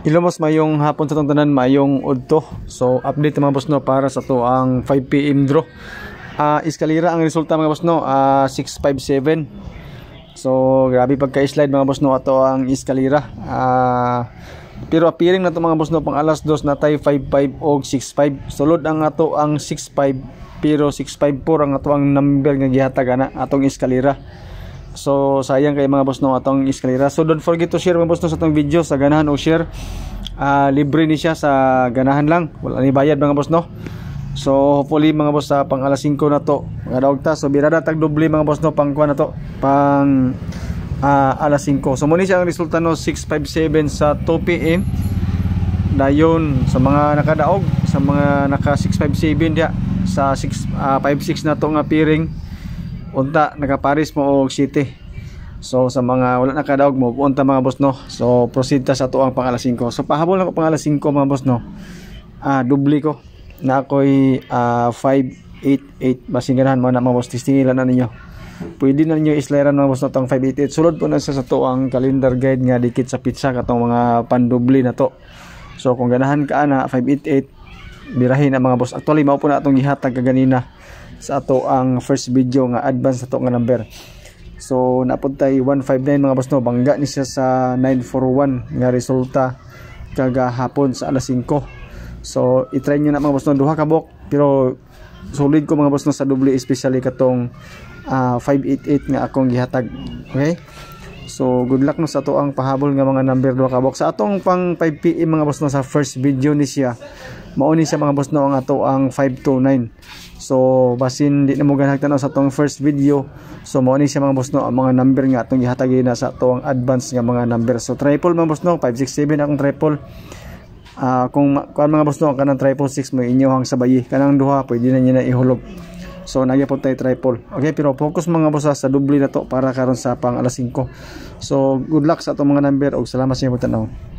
Ilomos mayong hapon sa tong tanan, mayong udto. So update mga boss no para sa to ang 5 PM draw. Eskalira ang resulta mga boss no, 657. So grabe pagka-slide mga boss no ato ang eskalira. Pero appearing na to mga boss no pang alas 2 na tay 55 og 65. Sulod ang ato ang 65 pero 654 ang ato ang number nga gihatag ana atong eskalira. So sayang kay mga boss no atong eskalera. So don't forget to share mga boss no sa atong video sa ganahan o share. Libre ni siya sa ganahan lang, wala ni bayad mga boss no. So hopefully mga boss sa pang alas 5 na to mga daog ta. So birada tag doble mga boss no pang kuan na to pang alas 5. So muna siya ang resulta no 657 sa 2 PM. Dayon sa mga nakadaog, sa mga naka 657 dia sa 656 na to nga piring unta nakaparis mo og city. So sa mga wala nakadaog mo unta mga boss no. So proceed ta sa tuang pang alas 5. So pahabol na ko pang alas 5 mga boss no. Dubli ko na ako'y 588 basing ganahan mo na mga boss, tistingilan na ninyo. Pwede na ninyo islairan mga boss no tong 588. Sulod po na sa tuang calendar guide nga dikit sa pizza katong mga pandubli na to. So kung ganahan ka na 588 birahin na mga boss. Actually mao po na atong gihatag kaganina sa ato ang first video nga advance ato nga number. So napuntay 159 mga boss no, bangga ni siya sa 941 nga resulta kagahapon sa alas 5. So i-try nyo na mga boss no, duha ka bok pero solid ko mga boss no sa double, especially katong 588 nga akong gihatag. Okay, so good luck no sa ato ang pahabol nga mga number duha ka bok sa atong pang 5 PM mga boss no. Sa first video ni siya mauni siya mga boss no ang ato ang 529. So basin di na mo ganag tanaw sa atong first video. So mao ni siya mga boss no ang mga number nga atong gihatagi na sa atong advance nga mga number. So triple mga boss no, 567 akong triple. Kung kuan mga boss no kanang triple 6 mo inyohang sabayi kanang duha pwede na niya na ihulog. So nagyapon tay triple. Okay, pero focus mga boss sa doble na to para karon sa pang alas 5. So good luck sa atong mga number og salamat sa inyo pagtanaw.